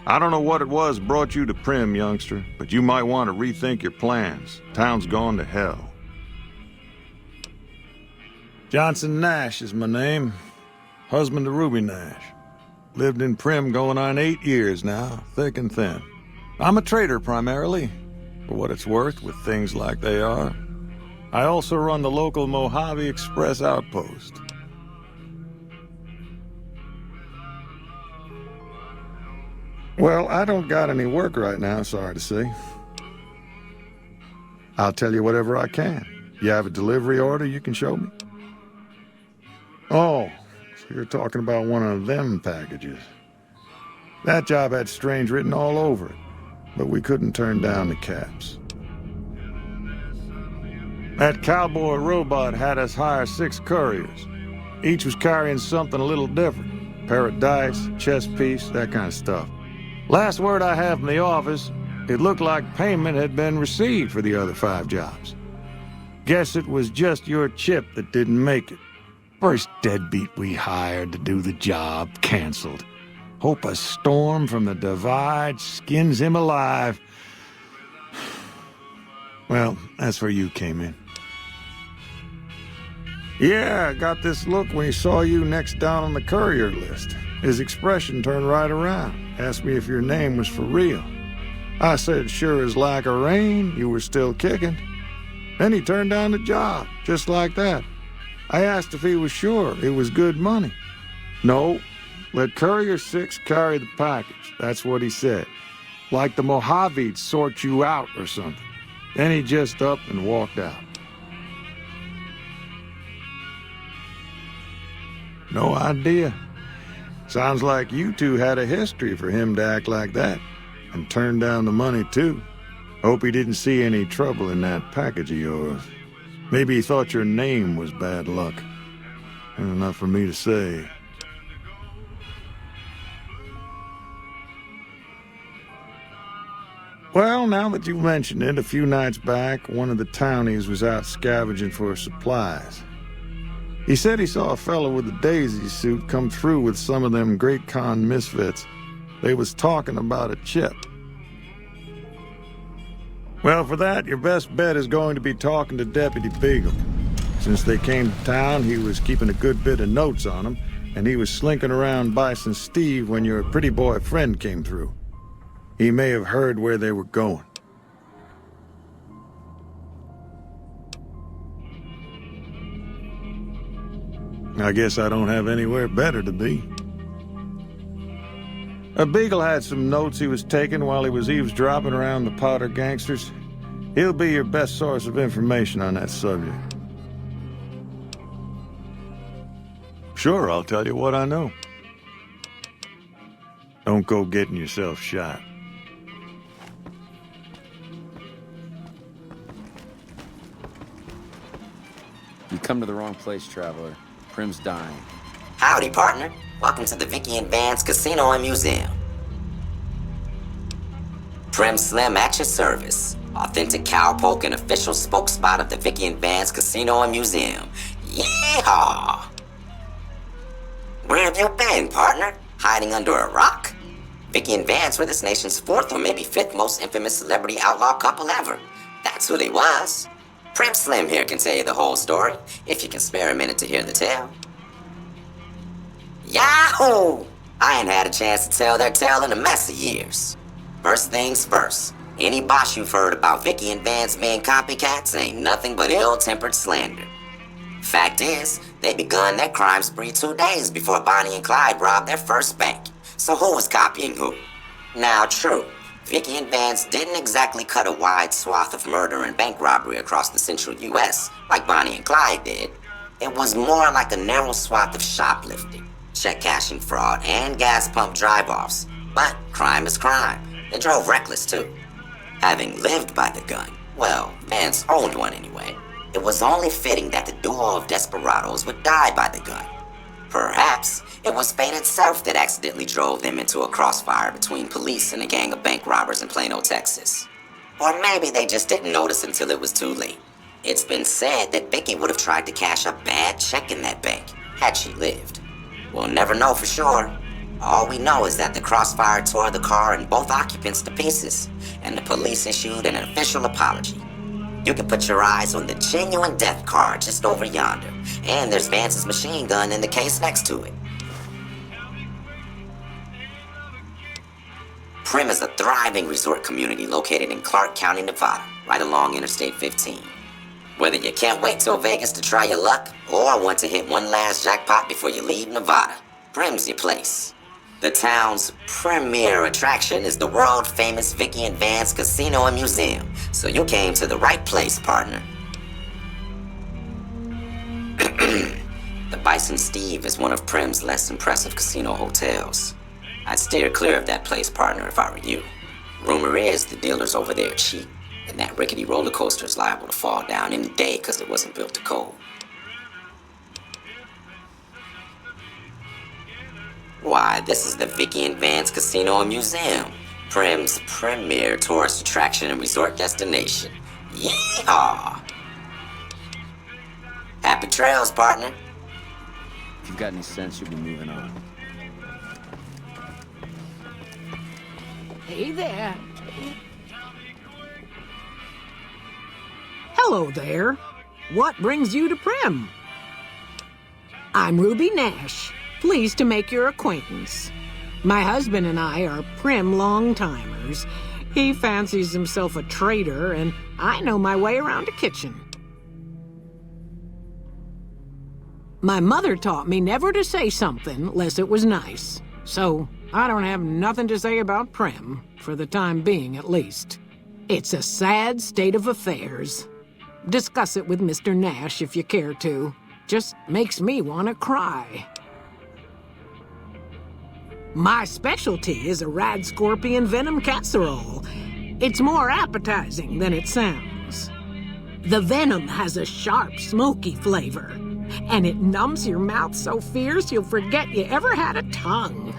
I don't know what it was brought you to Primm, youngster, but you might want to rethink your plans. Town's gone to hell. Johnson Nash is my name. Husband to Ruby Nash. Lived in Primm going on 8 years now, thick and thin. I'm a trader primarily, for what it's worth with things like they are. I also run the local Mojave Express outpost. Well, I don't got any work right now, sorry to say. I'll tell you whatever I can. You have a delivery order you can show me? Oh, so you're talking about one of them packages. That job had Strange written all over it, but we couldn't turn down the caps. That cowboy robot had us hire 6 couriers. Each was carrying something a little different. Pair of dice, chess piece, that kind of stuff. Last word I have from the office, it looked like payment had been received for the other 5 jobs. Guess it was just your chip that didn't make it. First deadbeat we hired to do the job canceled. Hope a storm from the divide skins him alive. Well, that's where you came in. Yeah, I got this look when he saw you next down on the courier list. His expression turned right around. Asked me if your name was for real. I said sure as lack of rain, you were still kicking. Then he turned down the job, just like that. I asked if he was sure it was good money. No, let Courier 6 carry the package. That's what he said. Like the Mojave'd sort you out or something. Then he just up and walked out. No idea. Sounds like you two had a history for him to act like that. And turn down the money, too. Hope he didn't see any trouble in that package of yours. Maybe he thought your name was bad luck. Enough for me to say. Well, now that you've mentioned it, a few nights back, one of the townies was out scavenging for supplies. He said he saw a fellow with a daisy suit come through with some of them Great Khan misfits. They was talking about a chip. Well, for that, your best bet is going to be talking to Deputy Beagle. Since they came to town, he was keeping a good bit of notes on them, and he was slinking around Bison Steve when your pretty boy friend came through. He may have heard where they were going. I guess I don't have anywhere better to be. Beagle had some notes he was taking while he was eavesdropping around the Powder gangsters. He'll be your best source of information on that subject. Sure, I'll tell you what I know. Don't go getting yourself shot. You come to the wrong place, traveler. Primm's dying. Howdy, partner. Welcome to the Vicky and Vance Casino and Museum. Primm Slim at your service. Authentic cowpoke and official spokespot of the Vicky and Vance Casino and Museum. Yeehaw! Where have you been, partner? Hiding under a rock? Vicky and Vance were this nation's 4th or maybe 5th most infamous celebrity outlaw couple ever. That's who they was. Primm Slim here can tell you the whole story, if you can spare a minute to hear the tale. Yahoo! I ain't had a chance to tell their tale in a mess of years. First things first, any bosh you've heard about Vicky and Vance being copycats ain't nothing but ill-tempered slander. Fact is, they begun their crime spree 2 days before Bonnie and Clyde robbed their first bank. So who was copying who? Now true, Vicky and Vance didn't exactly cut a wide swath of murder and bank robbery across the central US like Bonnie and Clyde did. It was more like a narrow swath of shoplifting, check cashing fraud, and gas pump drive-offs. But crime is crime. They drove reckless too. Having lived by the gun, well, Vance owned one anyway, it was only fitting that the duo of desperados would die by the gun. Perhaps it was fate itself that accidentally drove them into a crossfire between police and a gang of bank robbers in Plano, Texas. Or maybe they just didn't notice until it was too late. It's been said that Vicky would have tried to cash a bad check in that bank, had she lived. We'll never know for sure. All we know is that the crossfire tore the car and both occupants to pieces, and the police issued an official apology. You can put your eyes on the genuine death car just over yonder, and there's Vance's machine gun in the case next to it. Primm is a thriving resort community located in Clark County, Nevada, right along Interstate 15. Whether you can't wait till Vegas to try your luck, or want to hit one last jackpot before you leave Nevada, Primm's your place. The town's premier attraction is the world-famous Vicky and Vance Casino and Museum, so you came to the right place, partner. The Bison Steve is one of Primm's less impressive casino hotels. I'd steer clear of that place, partner, if I were you. Rumor is the dealers over there are cheap, and that rickety roller coaster is liable to fall down any day because it wasn't built to code. Why, this is the Vicky and Vance Casino and Museum, Primm's premier tourist attraction and resort destination. Yeehaw! Happy trails, partner. If you've got any sense, you'll be moving on. Hey there. Hello there. What brings you to Primm? I'm Ruby Nash. Pleased to make your acquaintance. My husband and I are Primm long-timers. He fancies himself a trader, and I know my way around a kitchen. My mother taught me never to say something unless it was nice. So, I don't have nothing to say about Primm, for the time being at least. It's a sad state of affairs. Discuss it with Mr. Nash if you care to. Just makes me want to cry. My specialty is a rad scorpion venom casserole. It's more appetizing than it sounds. The venom has a sharp, smoky flavor, and it numbs your mouth so fierce you'll forget you ever had a tongue.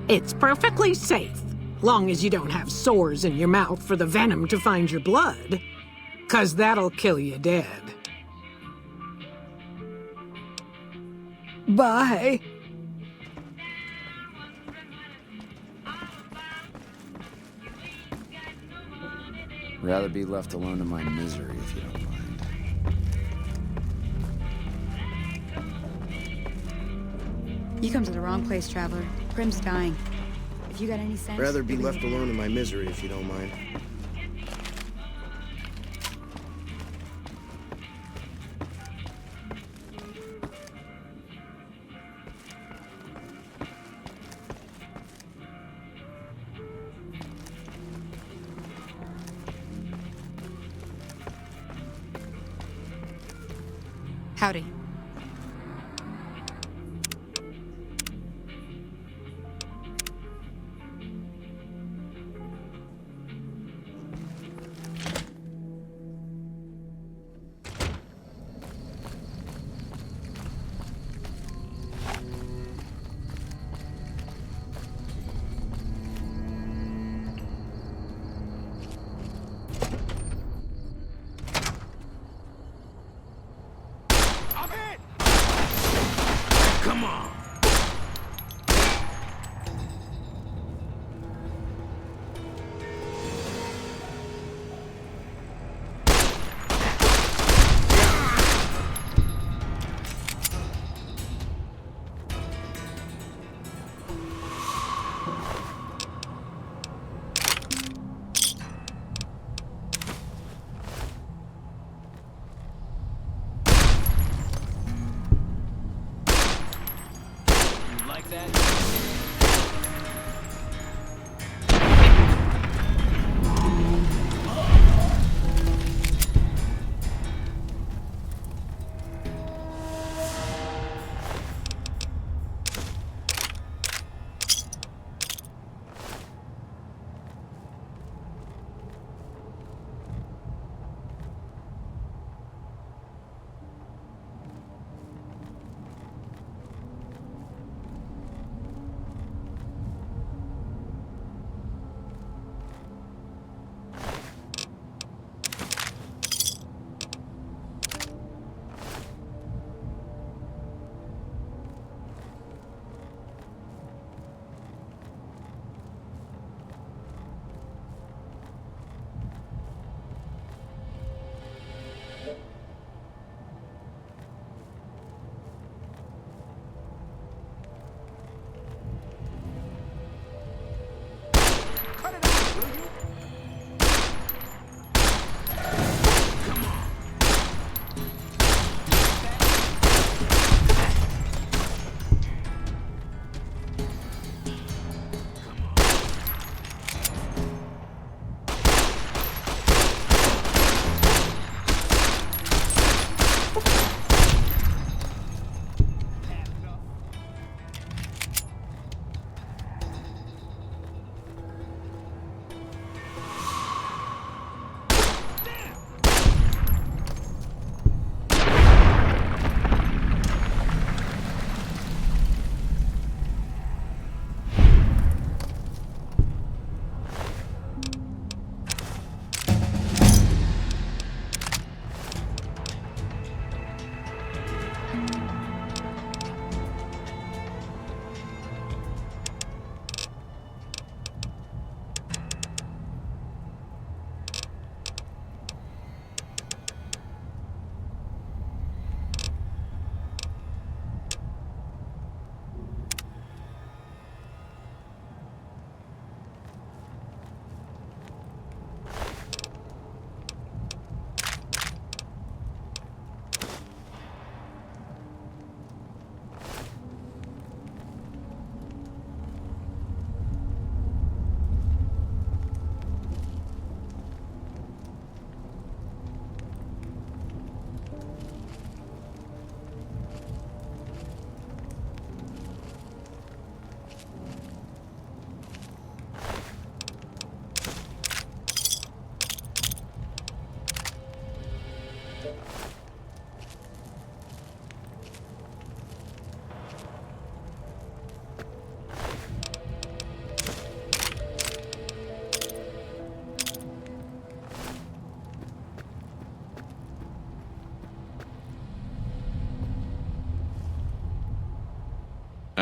It's perfectly safe, long as you don't have sores in your mouth for the venom to find your blood, 'cause that'll kill you dead. Bye. Rather be left alone to my misery, if you don't mind. You come to the wrong place, traveler. Primm's dying. If you got any sense... Rather be you'll left leaving alone now. in my misery, if you don't mind. Howdy.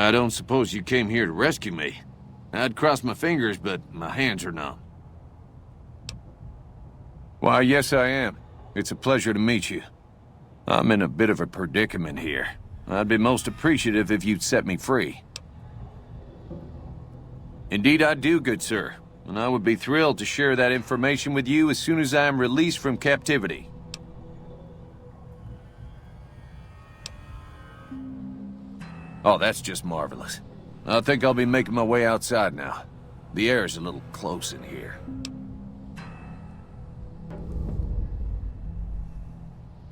I don't suppose you came here to rescue me. I'd cross my fingers, but my hands are numb. Why, yes I am. It's a pleasure to meet you. I'm in a bit of a predicament here. I'd be most appreciative if you'd set me free. Indeed I do, good sir. And I would be thrilled to share that information with you as soon as I am released from captivity. Oh, that's just marvelous. I think I'll be making my way outside now. The air is a little close in here.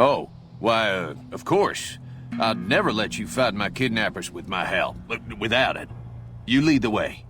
Oh, why, of course. I'd never let you fight my kidnappers with my help, without it. You lead the way.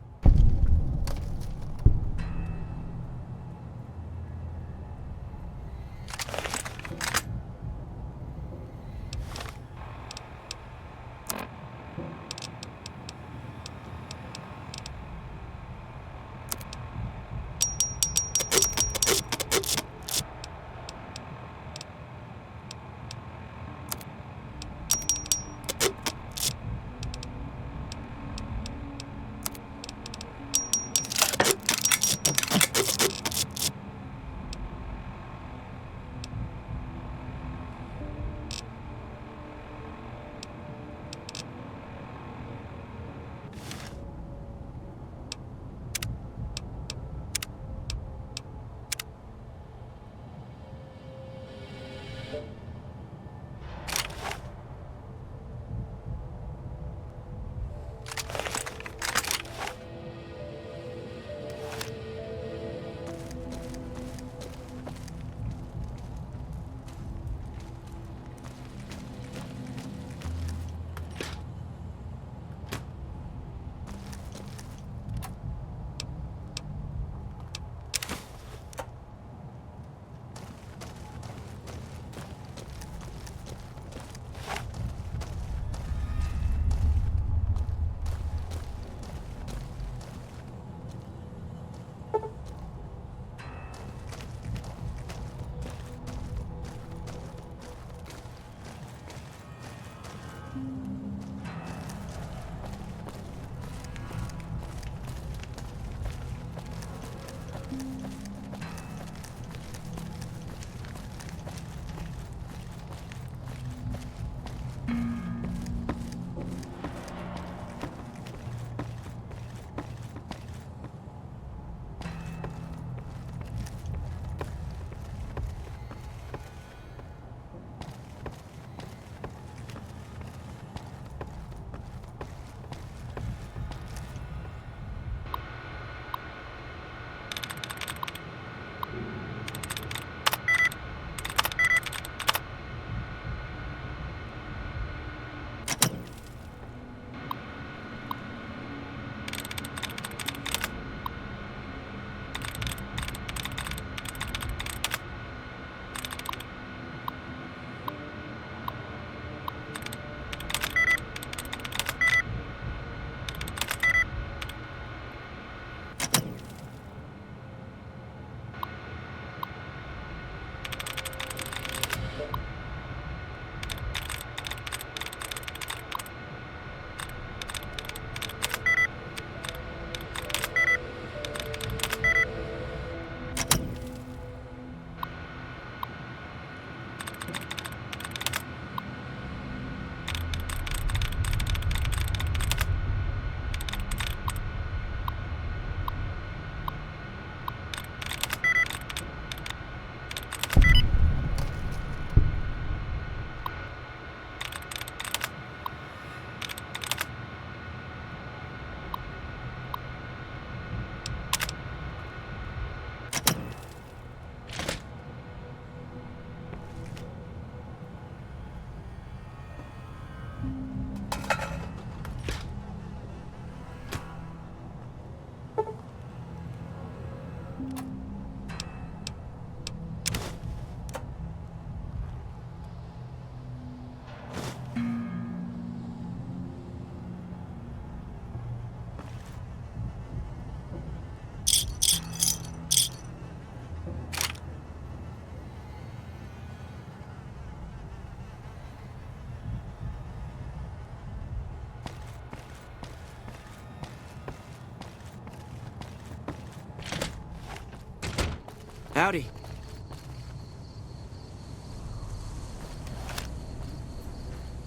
Howdy.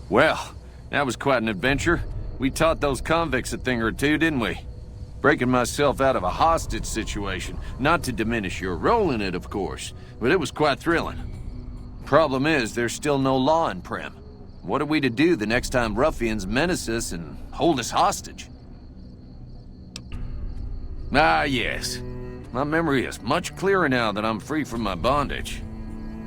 Well, that was quite an adventure. We taught those convicts a thing or two, didn't we? Breaking myself out of a hostage situation. Not to diminish your role in it, of course, but it was quite thrilling. Problem is, there's still no law in Primm. What are we to do the next time ruffians menace us and hold us hostage? Ah, yes. My memory is much clearer now that I'm free from my bondage.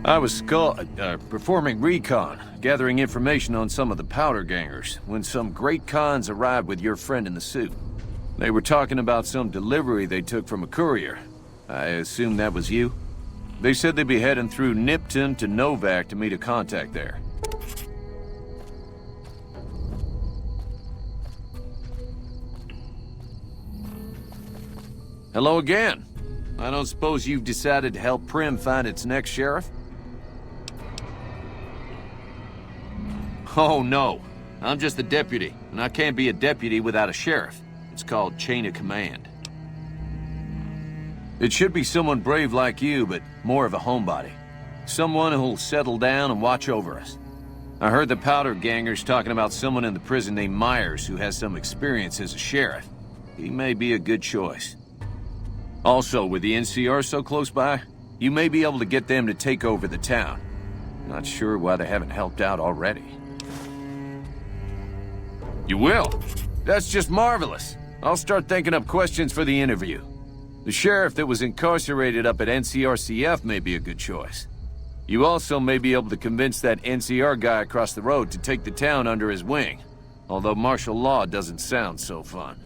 I was performing recon, gathering information on some of the powder gangers, when some great cons arrived with your friend in the suit. They were talking about some delivery they took from a courier. I assume that was you? They said they'd be heading through Nipton to Novak to meet a contact there. Hello again. I don't suppose you've decided to help Primm find its next sheriff? Oh, no. I'm just the deputy, and I can't be a deputy without a sheriff. It's called chain of command. It should be someone brave like you, but more of a homebody. Someone who'll settle down and watch over us. I heard the powder gangers talking about someone in the prison named Myers who has some experience as a sheriff. He may be a good choice. Also, with the NCR so close by, you may be able to get them to take over the town. Not sure why they haven't helped out already. You will? That's just marvelous. I'll start thinking up questions for the interview. The sheriff that was incarcerated up at NCRCF may be a good choice. You also may be able to convince that NCR guy across the road to take the town under his wing, although martial law doesn't sound so fun.